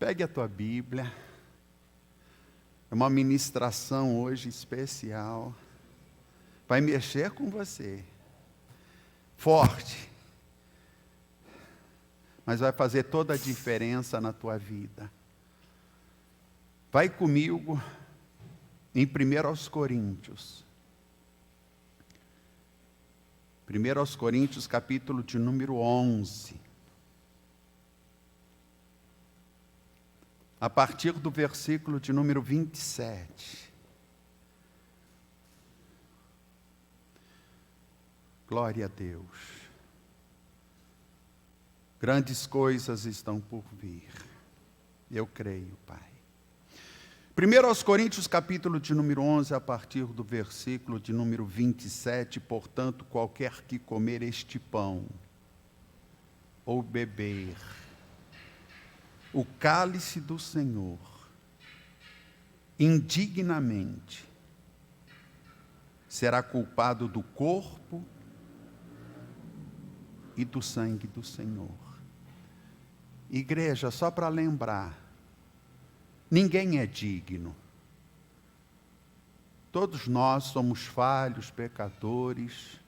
Pegue a tua Bíblia. É uma ministração hoje especial. Vai mexer com você. Forte. Mas vai fazer toda a diferença na tua vida. Vai comigo em 1 Coríntios. 1 Coríntios, capítulo de número 11. A partir do versículo de número 27. Glória a Deus. Grandes coisas estão por vir. Eu creio, Pai. 1 Coríntios, capítulo de número 11, a partir do versículo de número 27. Portanto, qualquer que comer este pão ou beber o cálice do Senhor indignamente será culpado do corpo e do sangue do Senhor. Igreja, só para lembrar, ninguém é digno. Todos nós somos falhos, pecadores.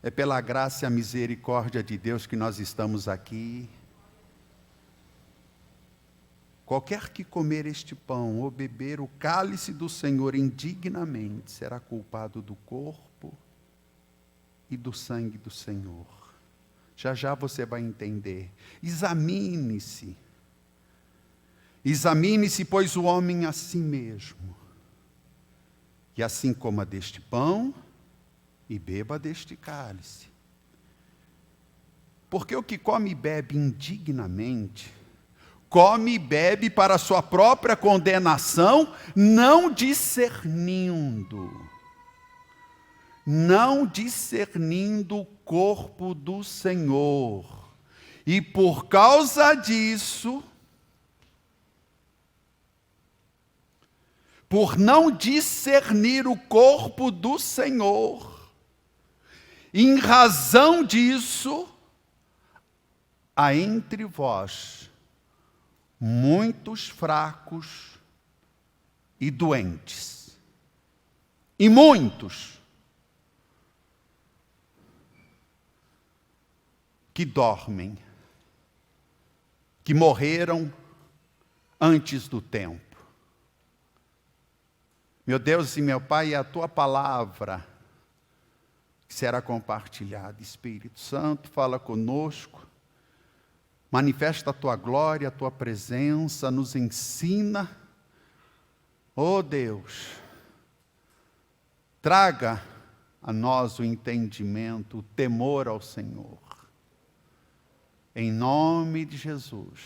É pela graça e a misericórdia de Deus que nós estamos aqui. Qualquer que comer este pão ou beber o cálice do Senhor indignamente será culpado do corpo e do sangue do Senhor. Já já você vai entender. Examine-se. Examine-se, pois, o homem a si mesmo. E assim coma deste pão e beba deste cálice. Porque o que come e bebe indignamente, come e bebe para a sua própria condenação, não discernindo o corpo do Senhor. E por causa disso, por não discernir o corpo do Senhor, em razão disso, há entre vós muitos fracos e doentes, e muitos que dormem, que morreram antes do tempo. Meu Deus e meu Pai, é a tua palavra que será compartilhada. Espírito Santo, fala conosco. Manifesta a tua glória, a tua presença, nos ensina. Oh Deus, traga a nós o entendimento, o temor ao Senhor. Em nome de Jesus.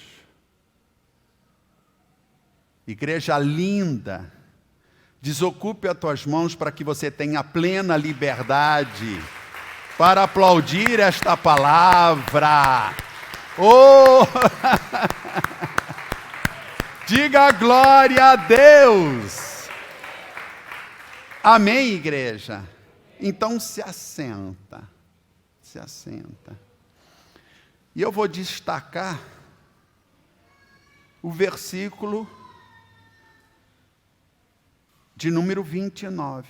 Igreja linda, desocupe as tuas mãos para que você tenha plena liberdade para aplaudir esta palavra. Oh! Diga glória a Deus. Amém, igreja? Então se assenta. Se assenta. E eu vou destacar o versículo de número 29.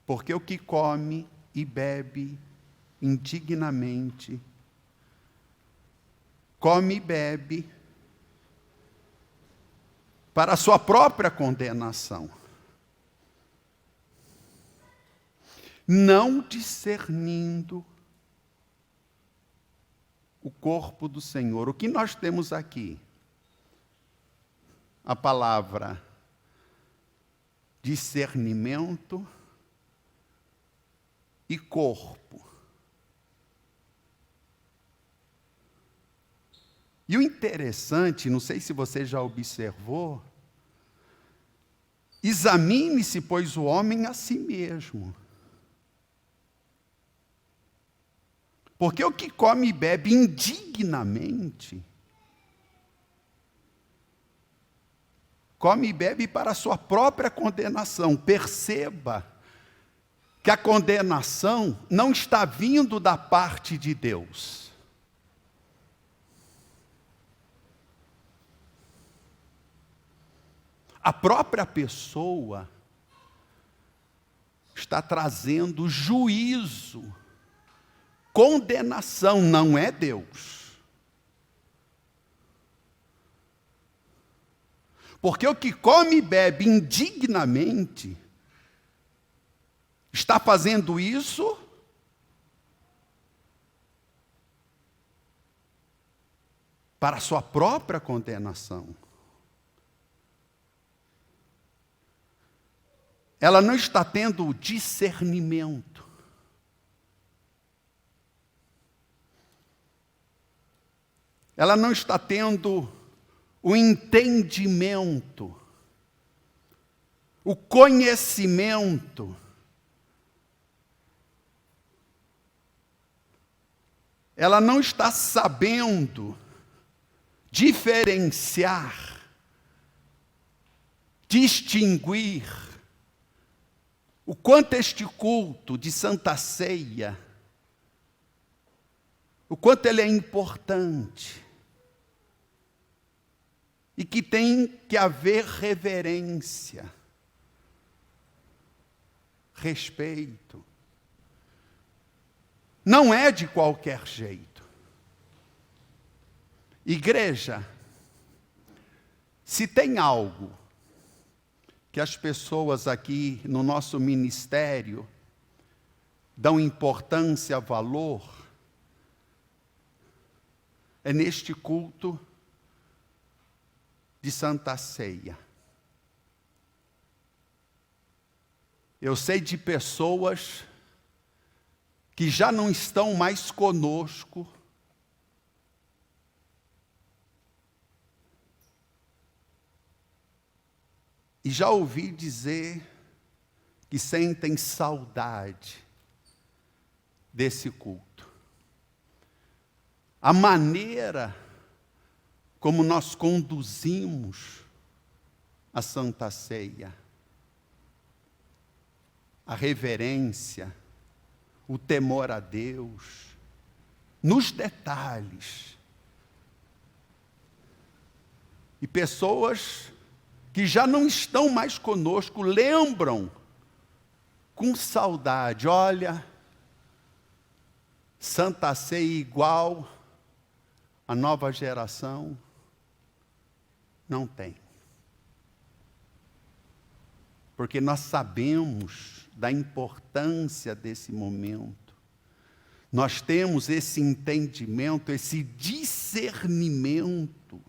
Porque o que come e bebe indignamente, come e bebe para a sua própria condenação, não discernindo o corpo do Senhor. O que nós temos aqui? A palavra discernimento e corpo. E o interessante, não sei se você já observou, examine-se, pois, o homem a si mesmo. Porque o que come e bebe indignamente, come e bebe para a sua própria condenação. Perceba que a condenação não está vindo da parte de Deus. a própria pessoa está trazendo juízo, condenação, não é Deus. Porque o que come e bebe indignamente está fazendo isso para a sua própria condenação. Ela não está tendo discernimento. Ela não está tendo o entendimento, o conhecimento. Ela não está sabendo diferenciar, distinguir o quanto este culto de Santa Ceia, o quanto ele é importante e que tem que haver reverência, respeito. Não é de qualquer jeito. Igreja, se tem algo que as pessoas aqui no nosso ministério dão importância, valor, é neste culto de Santa Ceia. Eu sei de pessoas que já não estão mais conosco, e já ouvi dizer que sentem saudade desse culto. A maneira como nós conduzimos a Santa Ceia, a reverência, o temor a Deus, nos detalhes. E pessoas que já não estão mais conosco lembram com saudade: olha, Santa Ceia igual a nova geração não tem. Porque nós sabemos da importância desse momento. Nós temos esse entendimento, esse discernimento.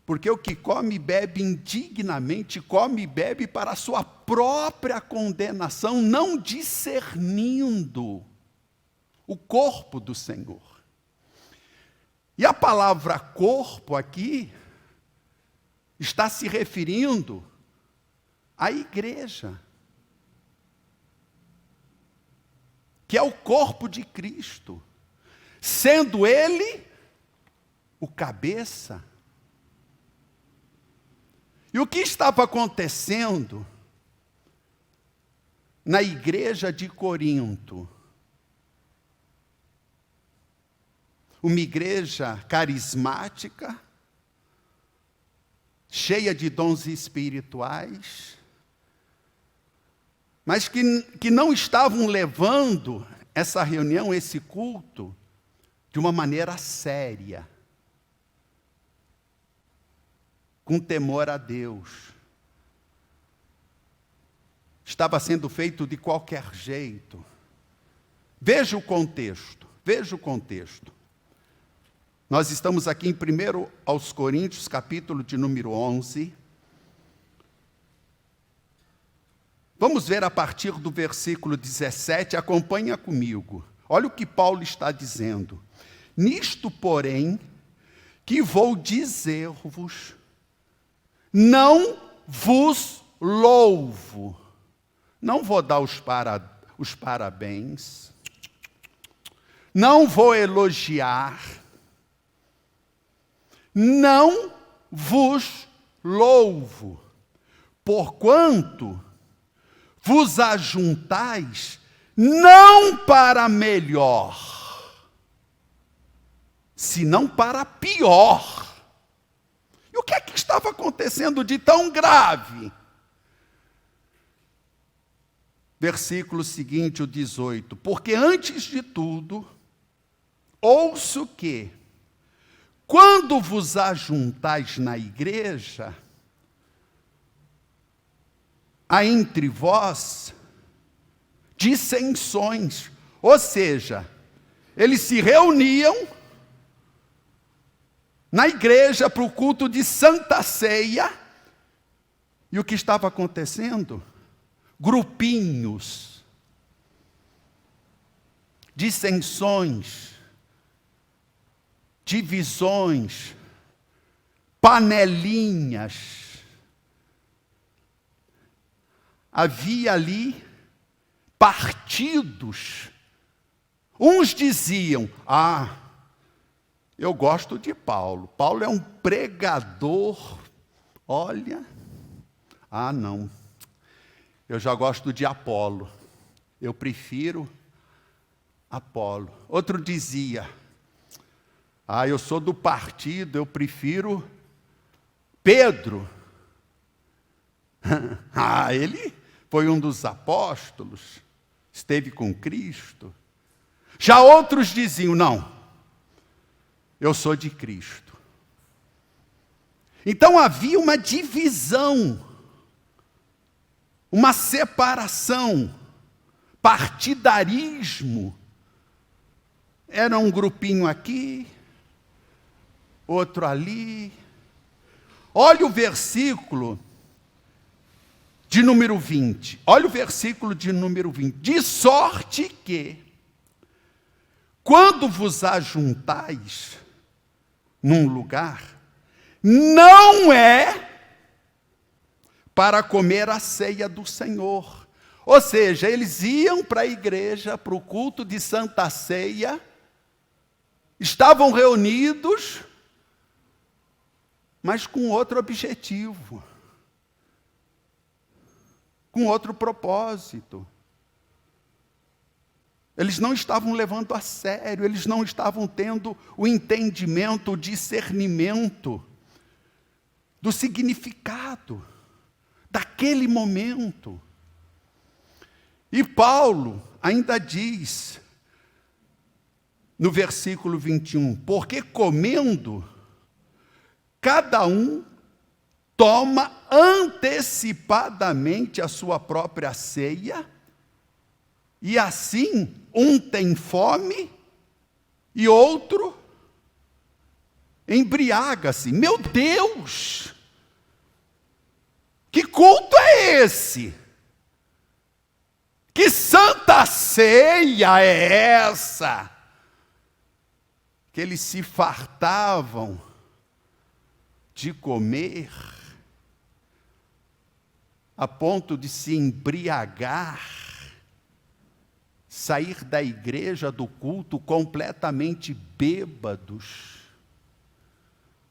Porque o que come e bebe indignamente, come e bebe para a sua própria condenação, não discernindo o corpo do Senhor. E a palavra corpo aqui está se referindo à igreja, que é o corpo de Cristo, sendo Ele o cabeça. E o que estava acontecendo na igreja de Corinto? Uma igreja carismática, cheia de dons espirituais, mas que não estavam levando essa reunião, esse culto, de uma maneira séria, com temor a Deus. Estava sendo feito de qualquer jeito. Veja o contexto, veja o contexto. Nós estamos aqui em 1 aos Coríntios, capítulo de número 11. Vamos ver a partir do versículo 17, acompanha comigo. Olha o que Paulo está dizendo. Nisto, porém, que vou dizer-vos, não vos louvo. Não vou dar os parabéns. Não vou elogiar. Não vos louvo, porquanto vos ajuntais não para melhor, senão para pior. E o que é que está estava acontecendo de tão grave? Versículo seguinte, o 18. Porque antes de tudo, ouço que, quando vos ajuntais na igreja, há entre vós dissensões. Ou seja, eles se reuniam na igreja para o culto de Santa Ceia. E o que estava acontecendo? Grupinhos, dissensões, divisões, panelinhas. Havia ali partidos. Uns diziam: eu gosto de Paulo. Paulo é um pregador. Olha, não. Eu já gosto de Apolo. Eu prefiro Apolo. Outro dizia: eu sou do partido, eu prefiro Pedro. Ele foi um dos apóstolos, esteve com Cristo. Já outros diziam: não, eu sou de Cristo. Então havia uma divisão, uma separação, partidarismo. Era um grupinho aqui, outro ali. Olha o versículo de número 20. Olha o versículo de número 20. De sorte que, quando vos ajuntais num lugar, não é para comer a ceia do Senhor. Ou seja, eles iam para a igreja, para o culto de Santa Ceia, estavam reunidos, mas com outro objetivo, com outro propósito. Eles não estavam levando a sério, eles não estavam tendo o entendimento, o discernimento do significado daquele momento. E Paulo ainda diz, no versículo 21, porque comendo, cada um toma antecipadamente a sua própria ceia, e assim um tem fome e outro embriaga-se. Meu Deus! Que culto é esse? Que santa ceia é essa? Que eles se fartavam de comer, a ponto de se embriagar, sair da igreja, do culto, completamente bêbados,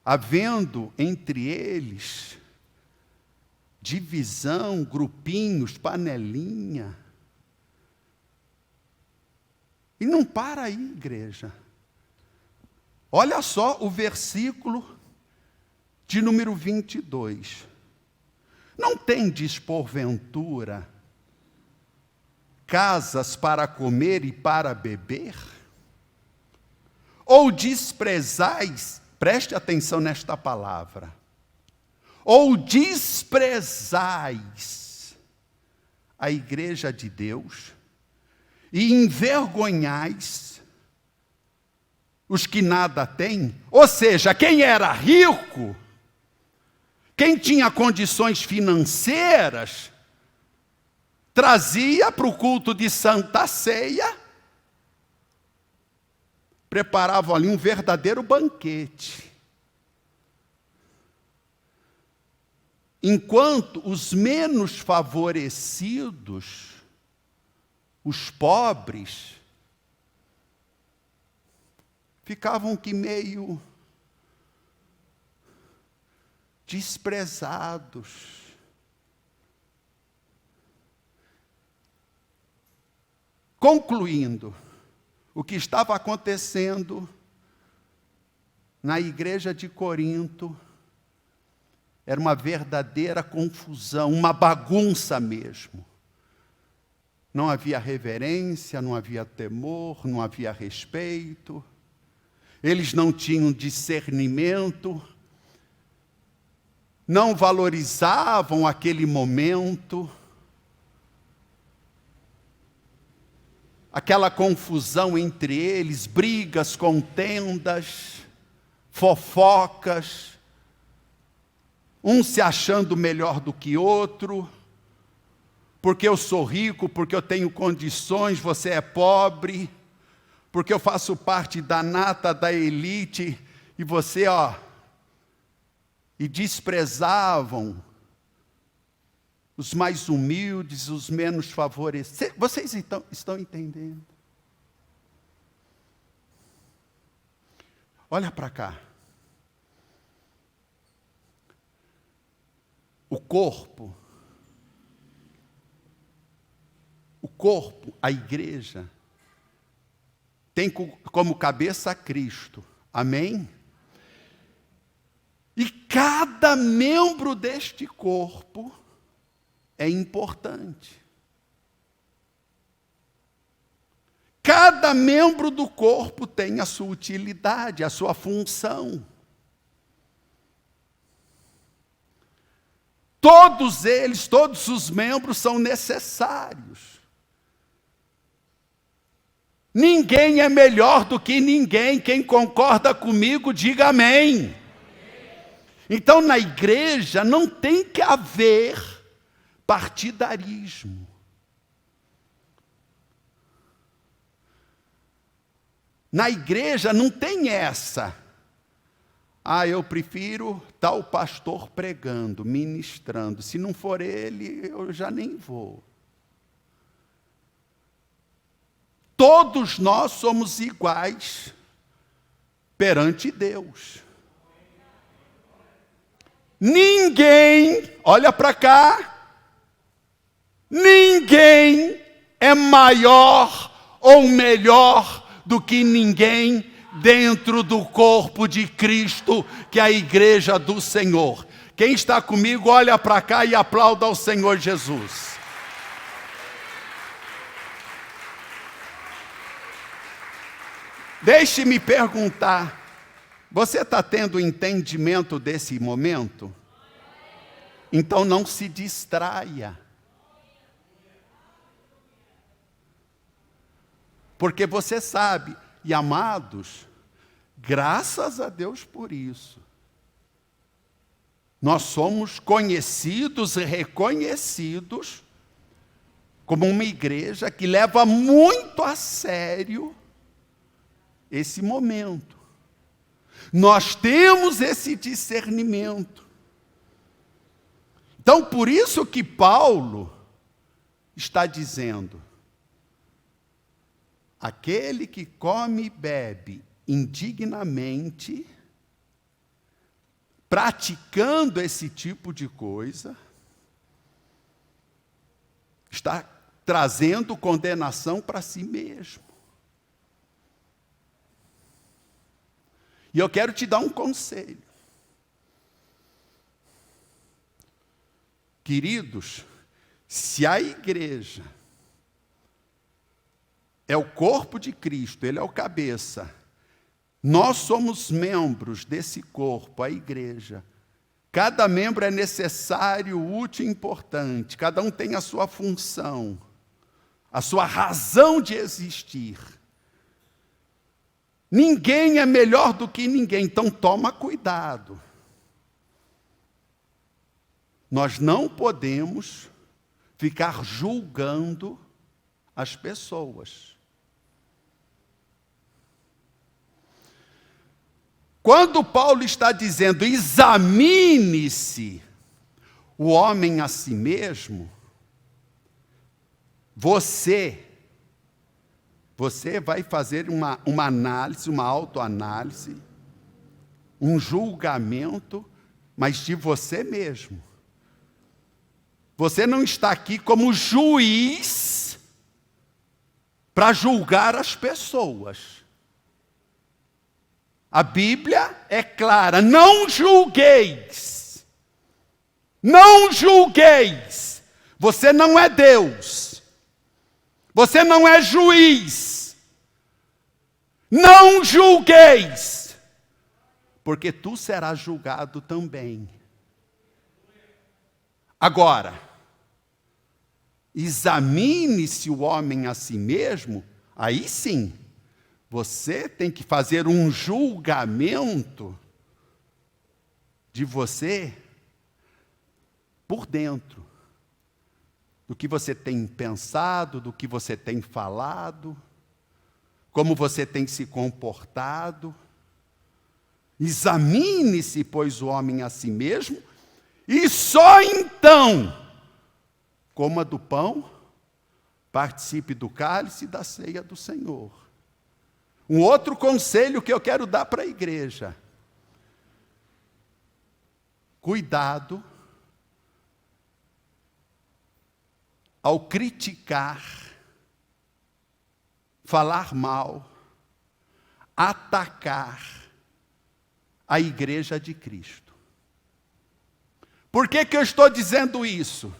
havendo entre eles divisão, grupinhos, panelinha. E não para aí, igreja. Olha só o versículo de número 22. Não tendes, porventura, casas para comer e para beber? Ou desprezais, preste atenção nesta palavra, ou desprezais a igreja de Deus e envergonhais os que nada têm? Ou seja, quem era rico, quem tinha condições financeiras, trazia para o culto de Santa Ceia, preparavam ali um verdadeiro banquete. Enquanto os menos favorecidos, os pobres, ficavam que meio desprezados. Concluindo, o que estava acontecendo na igreja de Corinto Era uma verdadeira confusão, uma bagunça mesmo. Não havia reverência, não havia temor, não havia respeito. Eles não tinham discernimento, não valorizavam aquele momento. Aquela confusão entre eles, brigas, contendas, fofocas, um se achando melhor do que outro, porque eu sou rico, porque eu tenho condições, você é pobre, porque eu faço parte da nata, da elite, e você, e desprezavam os mais humildes, os menos favorecidos. Vocês estão entendendo? Olha para cá. O corpo, a igreja, tem como cabeça Cristo. Amém? E cada membro deste corpo é importante. Cada membro do corpo tem a sua utilidade, a sua função. Todos eles, todos os membros são necessários. Ninguém é melhor do que ninguém. Quem concorda comigo, diga amém. Então, na igreja não tem que haver partidarismo. Na igreja não tem essa. Eu prefiro tal pastor pregando, ministrando. Se não for ele, eu já nem vou. Todos nós somos iguais perante Deus. Ninguém, olha para cá, ninguém é maior ou melhor do que ninguém dentro do corpo de Cristo, que é a igreja do Senhor. Quem está comigo, olha para cá e aplauda ao Senhor Jesus. Deixe-me perguntar, você está tendo entendimento desse momento? Então não se distraia. Porque você sabe, e amados, graças a Deus por isso. Nós somos conhecidos e reconhecidos como uma igreja que leva muito a sério esse momento. Nós temos esse discernimento. Então, por isso que Paulo está dizendo: aquele que come e bebe indignamente, praticando esse tipo de coisa, está trazendo condenação para si mesmo. E eu quero te dar um conselho. Queridos, se a igreja é o corpo de Cristo, ele é o cabeça, nós somos membros desse corpo, a igreja. Cada membro é necessário, útil e importante. Cada um tem a sua função, a sua razão de existir. Ninguém é melhor do que ninguém, então toma cuidado. Nós não podemos ficar julgando as pessoas. Quando Paulo está dizendo, examine-se o homem a si mesmo, você vai fazer uma análise, uma autoanálise, um julgamento, mas de você mesmo. Você não está aqui como juiz para julgar as pessoas. A Bíblia é clara, não julgueis Não julgueis. Você não é Deus. Você não é juiz. Não julgueis, porque tu serás julgado também. Agora, examine-se o homem a si mesmo, aí sim, você tem que fazer um julgamento de você por dentro, do que você tem pensado, do que você tem falado, como você tem se comportado. Examine-se, pois, o homem a si mesmo, e só então coma do pão, participe do cálice e da ceia do Senhor. Um outro conselho que eu quero dar para a igreja: cuidado ao criticar, falar mal, atacar a igreja de Cristo. Por que eu estou dizendo isso?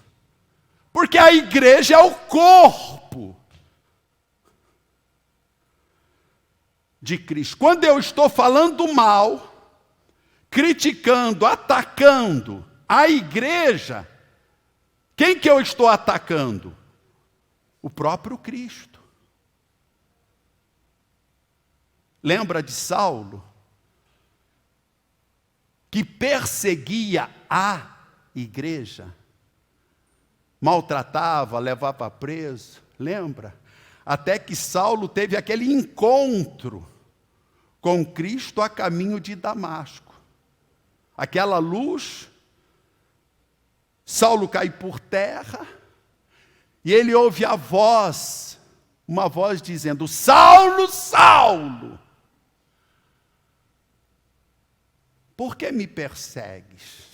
Porque a igreja é o corpo de Cristo. Quando eu estou falando mal, criticando, atacando a igreja, quem que eu estou atacando? O próprio Cristo. Lembra de Saulo? Que perseguia a igreja, maltratava, levava preso, lembra? Até que Saulo teve aquele encontro com Cristo a caminho de Damasco. Aquela luz, Saulo cai por terra, e ele ouve a voz, uma voz dizendo: Saulo, Saulo, por que me persegues?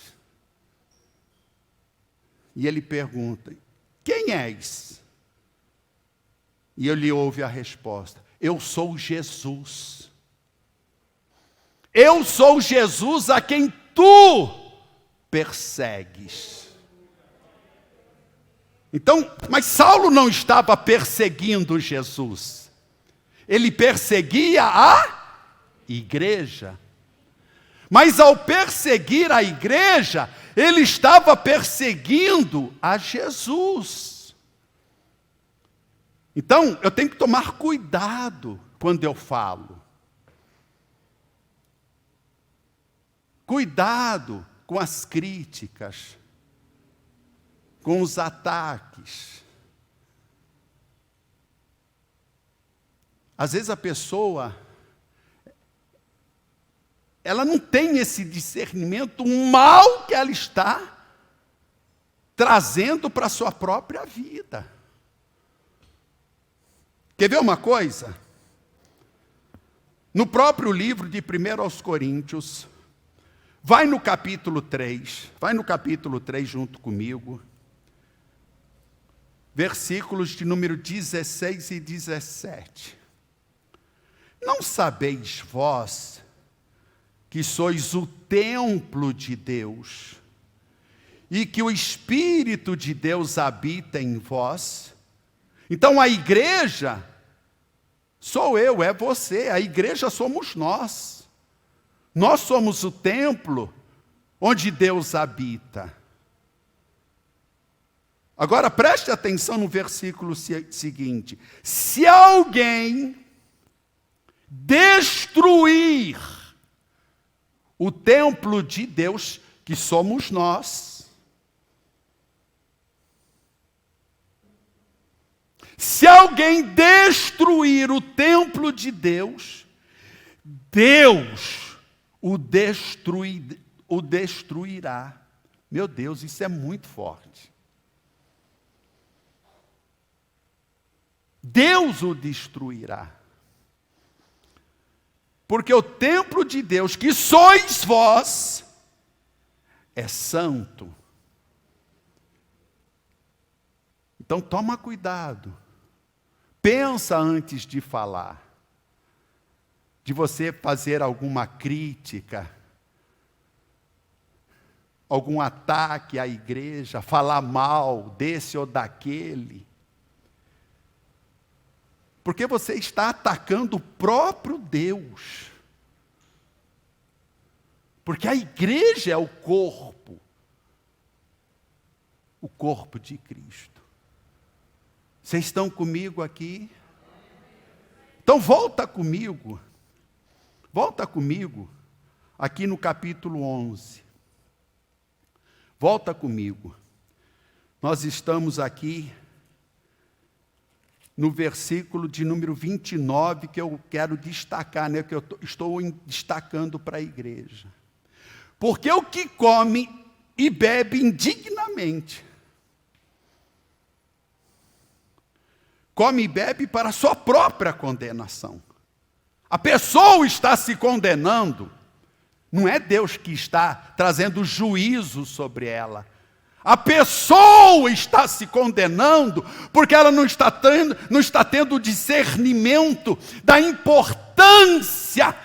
E ele pergunta: quem és? E ele ouve a resposta: eu sou Jesus. Eu sou Jesus a quem tu persegues. Então, mas Saulo não estava perseguindo Jesus. Ele perseguia a igreja. Mas ao perseguir a igreja, ele estava perseguindo a Jesus. Então, eu tenho que tomar cuidado quando eu falo. Cuidado com as críticas, com os ataques. Às vezes a pessoa, ela não tem esse discernimento, o mal que ela está trazendo para a sua própria vida. Quer ver uma coisa? No próprio livro de 1 aos Coríntios, vai no capítulo 3 junto comigo, versículos de número 16 e 17. Não sabeis vós que sois o templo de Deus, e que o Espírito de Deus habita em vós? Então a igreja sou eu, é você, a igreja somos nós. Nós somos o templo onde Deus habita. Agora preste atenção no versículo seguinte: se alguém destruir o templo de Deus, que somos nós, se alguém destruir o templo de Deus, Deus o destruirá. Meu Deus, isso é muito forte. Deus o destruirá. Porque o templo de Deus, que sois vós, é santo. Então toma cuidado. Pensa antes de falar. De você fazer alguma crítica. algum ataque à igreja, falar mal desse ou daquele. Porque você está atacando o próprio Deus. Porque a igreja é o corpo de Cristo. Vocês estão comigo aqui? Então volta comigo aqui no capítulo 11. Volta comigo. Nós estamos aqui no versículo de número 29, que eu quero destacar, né, que eu estou destacando para a igreja. Porque o que come e bebe indignamente, come e bebe para a sua própria condenação. A pessoa está se condenando, não é Deus que está trazendo juízo sobre ela. A pessoa está se condenando porque ela não está tendo discernimento da importância,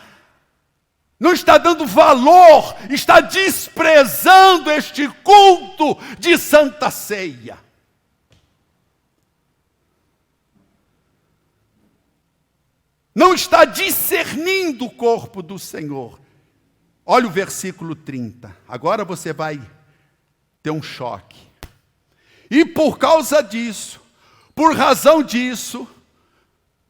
não está dando valor, está desprezando este culto de Santa Ceia. Não está discernindo o corpo do Senhor. Olha o versículo 30. Agora você vai ter um choque. E por causa disso, por razão disso,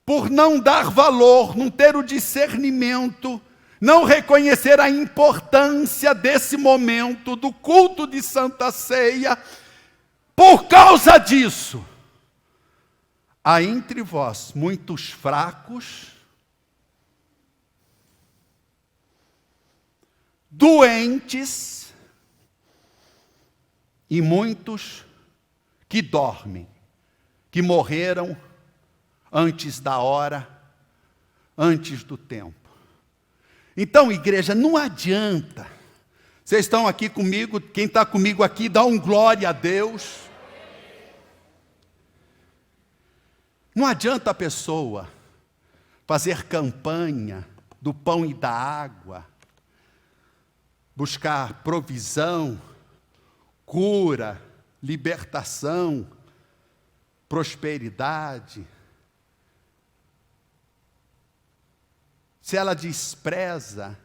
por não dar valor, não ter o discernimento, não reconhecer a importância desse momento do culto de Santa Ceia, por causa disso, há entre vós muitos fracos, doentes e muitos que dormem, que morreram antes da hora, antes do tempo. Então, igreja, não adianta. Vocês estão aqui comigo, quem está comigo aqui, dá um glória a Deus. Não adianta a pessoa fazer campanha do pão e da água, buscar provisão, cura, libertação, prosperidade, se ela despreza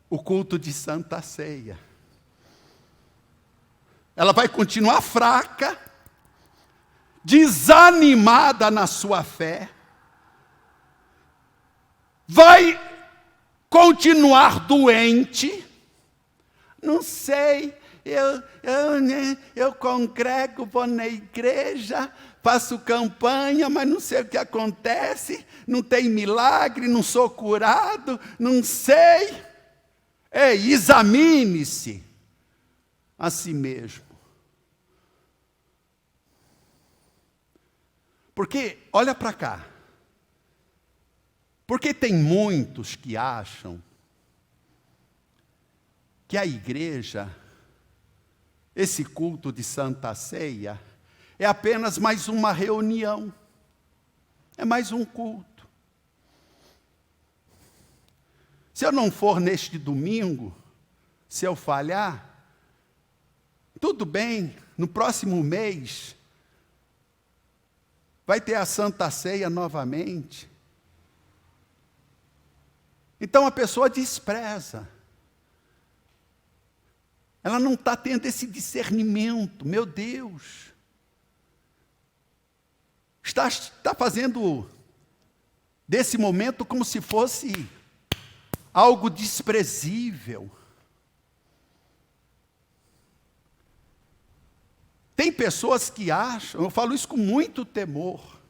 o culto de Santa Ceia. Ela vai continuar fraca, desanimada na sua fé, vai continuar doente. Não sei, eu congrego, vou na igreja, faço campanha, mas não sei o que acontece, não tem milagre, não sou curado, não sei. Ei, examine-se a si mesmo. Porque, olha para cá, porque tem muitos que acham que a igreja, esse culto de Santa Ceia, é apenas mais uma reunião, é mais um culto. Se eu não for neste domingo, se eu falhar, tudo bem, no próximo mês, vai ter a Santa Ceia novamente. Então a pessoa despreza. Ela não está tendo esse discernimento, meu Deus. Está fazendo desse momento como se fosse algo desprezível. Tem pessoas que acham, eu falo isso com muito temor,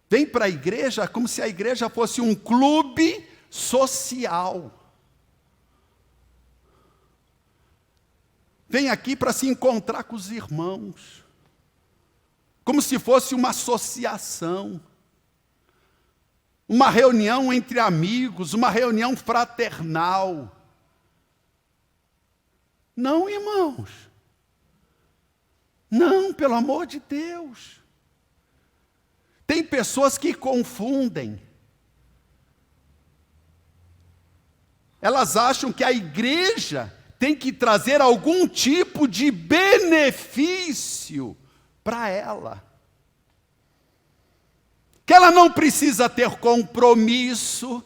vem para a igreja como se a igreja fosse um clube social. Vem aqui para se encontrar com os irmãos, como se fosse uma associação, uma reunião entre amigos, uma reunião fraternal. Não, irmãos. Não, pelo amor de Deus. Tem pessoas que confundem. elas acham que a igreja tem que trazer algum tipo de benefício para ela. Que ela não precisa ter compromisso,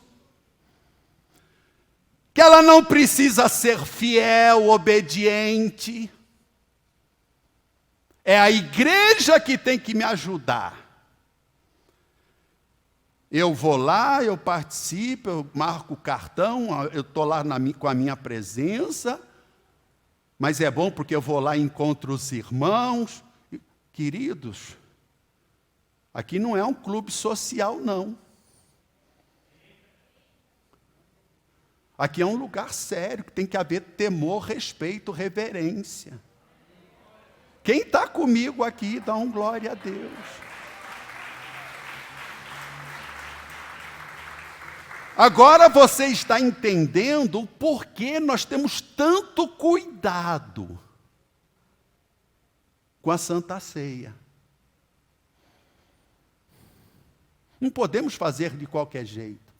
que ela não precisa ser fiel, obediente. É a igreja que tem que me ajudar. Eu vou lá, eu participo, eu marco o cartão, eu estou lá com a minha presença, mas é bom porque eu vou lá e encontro os irmãos. Queridos, aqui não é um clube social, não. Aqui é um lugar sério, que tem que haver temor, respeito, reverência. Quem está comigo aqui, dá um glória a Deus. Agora você está entendendo o porquê nós temos tanto cuidado com a Santa Ceia. Não podemos fazer de qualquer jeito.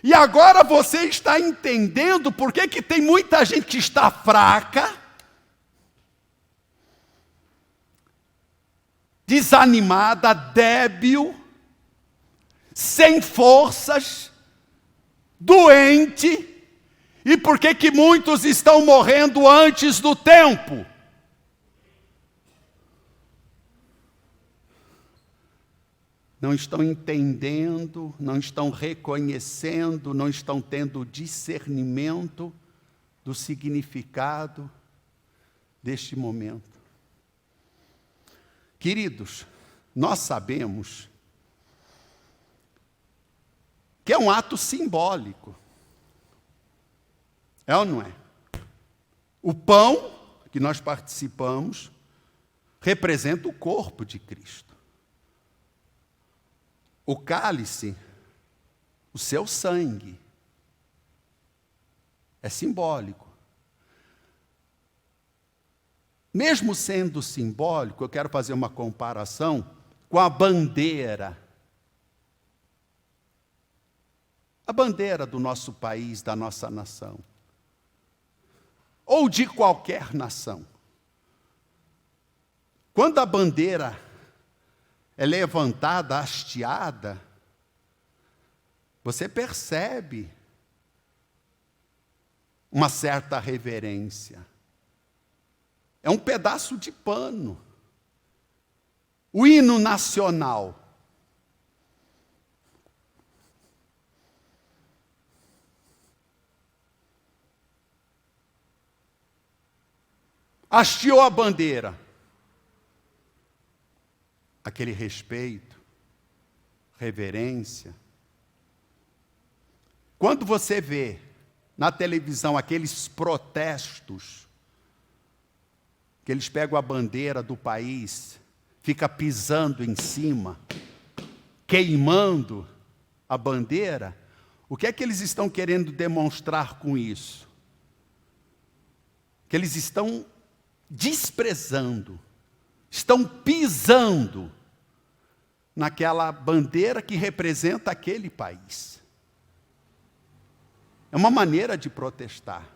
E agora você está entendendo por que tem muita gente que está fraca, desanimada, débil, sem forças, doente, e por que muitos estão morrendo antes do tempo? Não estão entendendo, não estão reconhecendo, não estão tendo discernimento do significado deste momento. Queridos, nós sabemos que é um ato simbólico. É ou não é? O pão que nós participamos representa o corpo de Cristo. O cálice, o seu sangue, é simbólico. Mesmo sendo simbólico, eu quero fazer uma comparação com a bandeira. A bandeira do nosso país, da nossa nação. Ou de qualquer nação. Quando a bandeira é levantada, hasteada, você percebe uma certa reverência. É um pedaço de pano. O hino nacional. Hasteou a bandeira. Aquele respeito, reverência. Quando você vê na televisão aqueles protestos, que eles pegam a bandeira do país, fica pisando em cima, queimando a bandeira, o que é que eles estão querendo demonstrar com isso? Que eles estão desprezando, estão pisando naquela bandeira que representa aquele país. É uma maneira de protestar.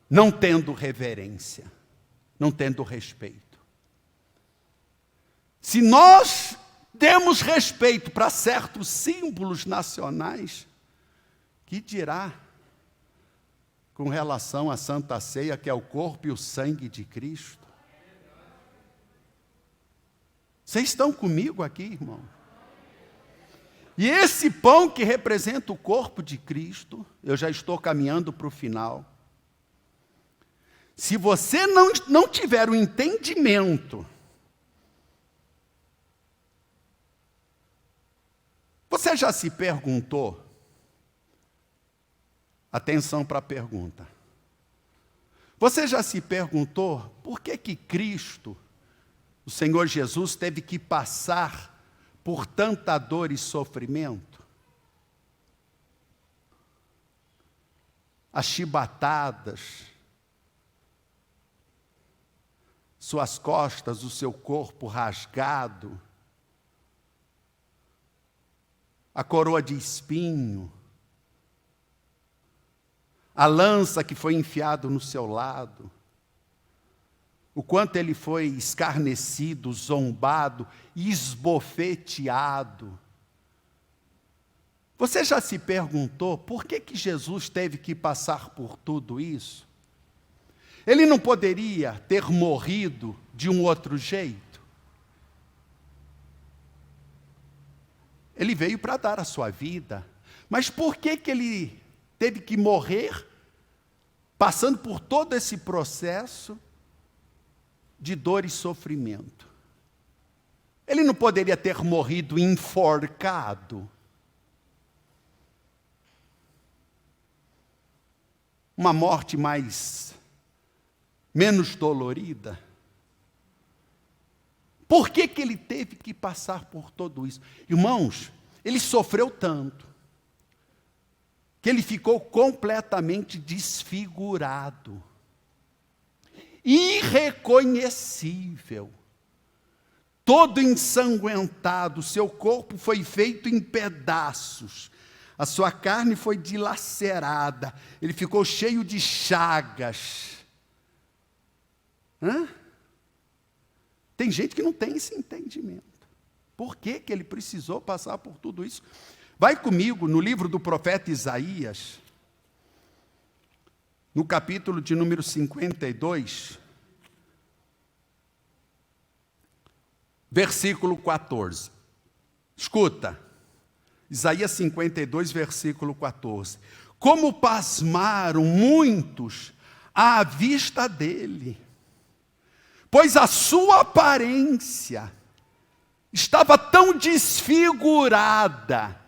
Não tendo reverência, não tendo respeito. Se nós demos respeito para certos símbolos nacionais, que dirá com relação à Santa Ceia, que é o corpo e o sangue de Cristo? Vocês estão comigo aqui, irmão? E esse pão que representa o corpo de Cristo, eu já estou caminhando para o final. Se você não tiver o entendimento, você já se perguntou? Atenção para a pergunta. Você já se perguntou por que Cristo, o Senhor Jesus, teve que passar por tanta dor e sofrimento? As chibatadas, suas costas, o seu corpo rasgado, a coroa de espinho, a lança que foi enfiada no seu lado, o quanto ele foi escarnecido, zombado, esbofeteado. Você já se perguntou por que Jesus teve que passar por tudo isso? Ele não poderia ter morrido de um outro jeito? Ele veio para dar a sua vida, mas por que ele teve que morrer, passando por todo esse processo de dor e sofrimento? Ele não poderia ter morrido enforcado? Uma morte menos dolorida? Por que ele teve que passar por tudo isso? Irmãos, ele sofreu tanto, que ele ficou completamente desfigurado, irreconhecível, todo ensanguentado, seu corpo foi feito em pedaços, a sua carne foi dilacerada, ele ficou cheio de chagas. Tem gente que não tem esse entendimento. Por que ele precisou passar por tudo isso? Vai comigo no livro do profeta Isaías, no capítulo de número 52, versículo 14. Escuta, Isaías 52, versículo 14. Como pasmaram muitos à vista dele, pois a sua aparência estava tão desfigurada,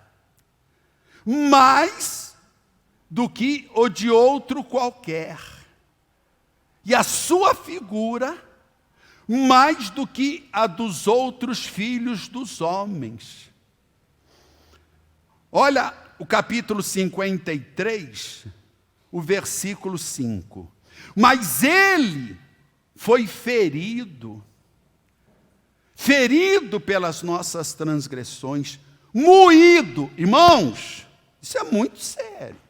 mais do que o de outro qualquer, e a sua figura mais do que a dos outros filhos dos homens. Olha o capítulo 53, o versículo 5. Mas ele foi ferido pelas nossas transgressões, moído. Irmãos, isso é muito sério.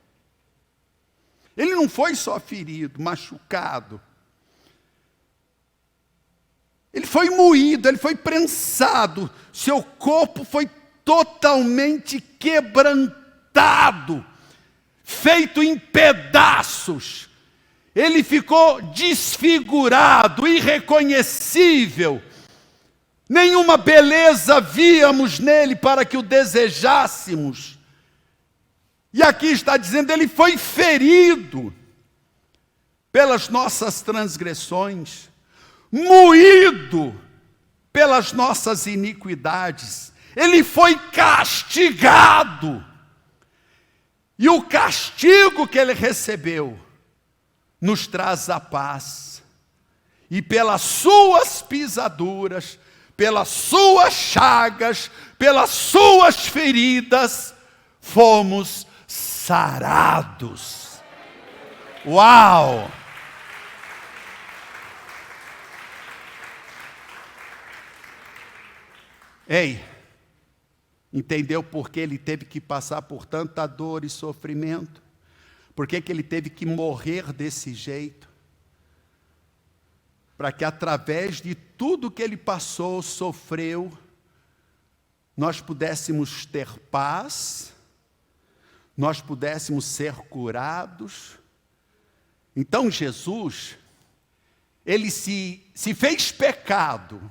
Ele não foi só ferido, machucado. Ele foi moído, ele foi prensado, seu corpo foi totalmente quebrantado, feito em pedaços. Ele ficou desfigurado, irreconhecível. Nenhuma beleza víamos nele para que o desejássemos. E aqui está dizendo, ele foi ferido pelas nossas transgressões, moído pelas nossas iniquidades. Ele foi castigado. E o castigo que ele recebeu nos traz a paz. E pelas suas pisaduras, pelas suas chagas, pelas suas feridas, fomos sarados. Uau! Ei, entendeu por que ele teve que passar por tanta dor e sofrimento? Por que ele teve que morrer desse jeito? Para que através de tudo que ele passou, sofreu, nós pudéssemos ter paz, nós pudéssemos ser curados. Então Jesus, ele se fez pecado,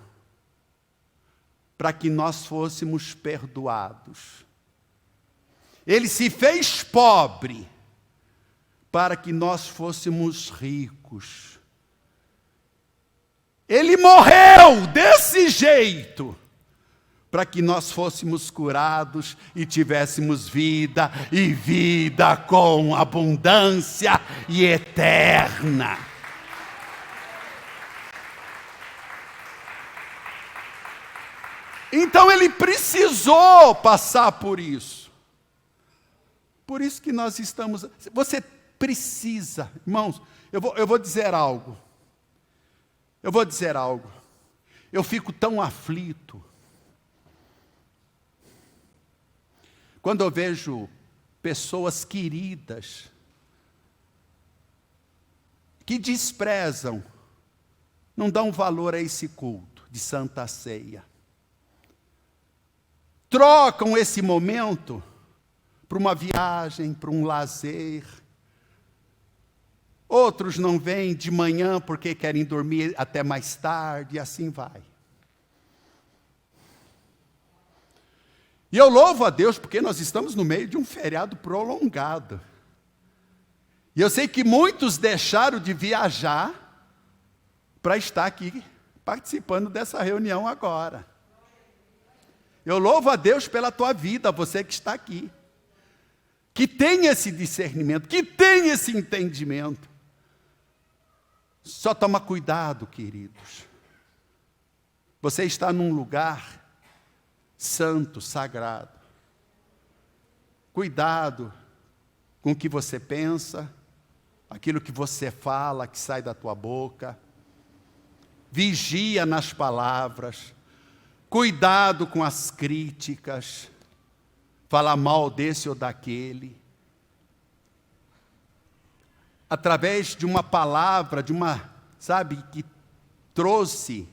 para que nós fôssemos perdoados. Ele se fez pobre, para que nós fôssemos ricos. Ele morreu desse jeito, para que nós fôssemos curados e tivéssemos vida, e vida com abundância e eterna. Então ele precisou passar por isso. Por isso que nós estamos... Você precisa, irmãos, eu vou dizer algo. Eu fico tão aflito quando eu vejo pessoas queridas que desprezam, não dão valor a esse culto de Santa Ceia. Trocam esse momento para uma viagem, para um lazer. Outros não vêm de manhã porque querem dormir até mais tarde, e assim vai. E eu louvo a Deus porque nós estamos no meio de um feriado prolongado. E eu sei que muitos deixaram de viajar para estar aqui participando dessa reunião agora. Eu louvo a Deus pela tua vida, você que está aqui. Que tem esse discernimento, que tem esse entendimento. Só toma cuidado, queridos. Você está num lugar santo, sagrado. Cuidado com o que você pensa, aquilo que você fala, que sai da tua boca. Vigia nas palavras. Cuidado com as críticas. Falar mal desse ou daquele. Através de uma palavra, que trouxe,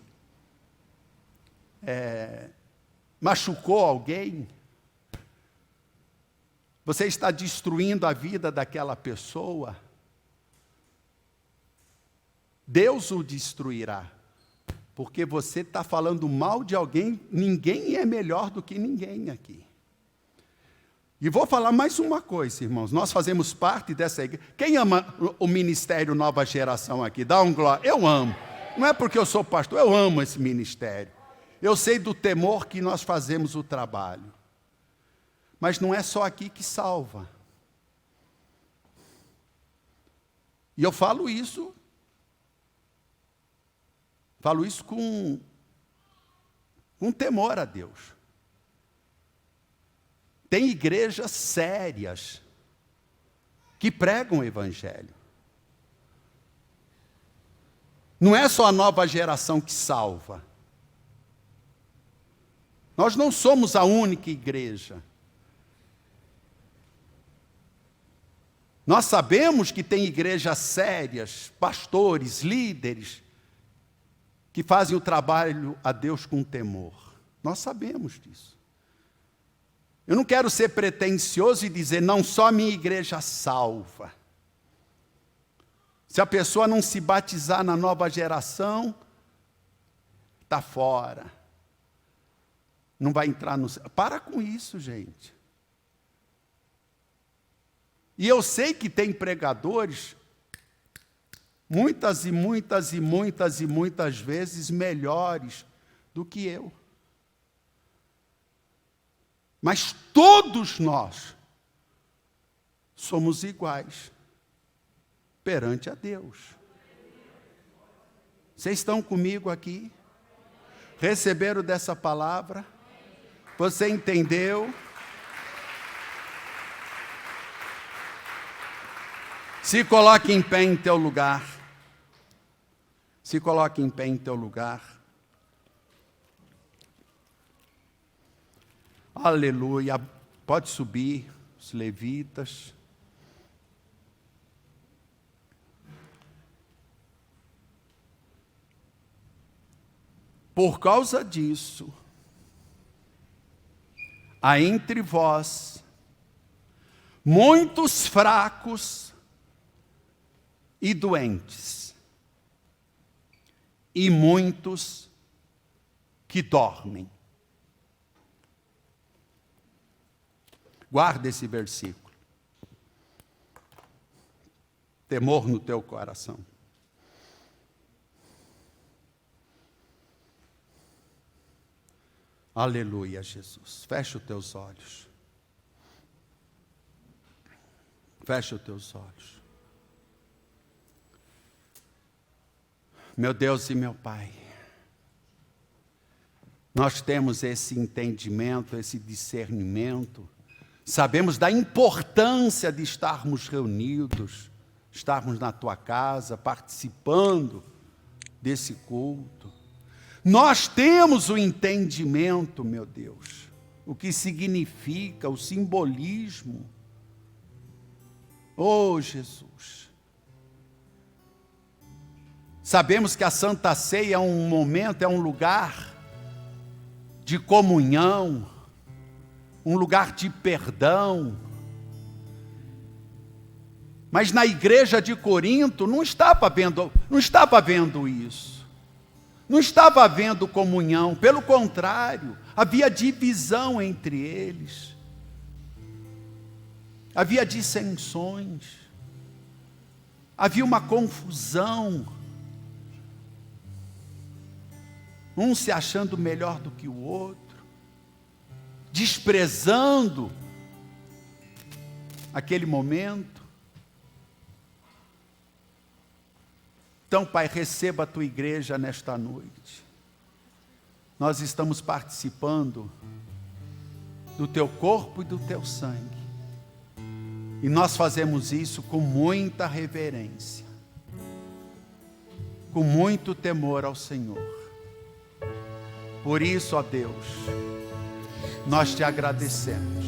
machucou alguém, você está destruindo a vida daquela pessoa, Deus o destruirá, porque você está falando mal de alguém, ninguém é melhor do que ninguém aqui. E vou falar mais uma coisa, irmãos. Nós fazemos parte dessa igreja. Quem ama o Ministério Nova Geração aqui? Dá um glória. Eu amo. Não é porque eu sou pastor, eu amo esse ministério. Eu sei do temor que nós fazemos o trabalho. Mas não é só aqui que salva. E eu falo isso com temor a Deus. Tem igrejas sérias que pregam o Evangelho. Não é só a nova geração que salva. Nós não somos a única igreja. Nós sabemos que tem igrejas sérias, pastores, líderes, que fazem o trabalho a Deus com temor. Nós sabemos disso. Eu não quero ser pretensioso e dizer, não, só a minha igreja salva. Se a pessoa não se batizar na nova geração, está fora. Não vai entrar no céu. Para com isso, gente. E eu sei que tem pregadores, muitas vezes melhores do que eu. Mas todos nós somos iguais perante a Deus. Vocês estão comigo aqui? Receberam dessa palavra? Você entendeu? Se coloque em pé em teu lugar. Se coloque em pé em teu lugar. Aleluia. Pode subir, os levitas. Por causa disso, há entre vós muitos fracos e doentes, e muitos que dormem. Guarda esse versículo. Temor no teu coração. Aleluia, Jesus. Fecha os teus olhos. Fecha os teus olhos. Meu Deus e meu Pai, nós temos esse entendimento, esse discernimento, sabemos da importância de estarmos reunidos, estarmos na tua casa, participando desse culto. Nós temos o entendimento, meu Deus, o que significa, o simbolismo. Oh, Jesus, Sabemos que a Santa Ceia é um momento, é um lugar de comunhão, um lugar de perdão. Mas na igreja de Corinto não estava havendo isso. Não estava havendo comunhão, pelo contrário, havia divisão entre eles. Havia dissensões. Havia uma confusão. Um se achando melhor do que o outro, desprezando aquele momento. Então, Pai, receba a tua igreja nesta noite. Nós estamos participando do teu corpo e do teu sangue. E nós fazemos isso com muita reverência, com muito temor ao Senhor. Por isso, ó Deus, nós te agradecemos.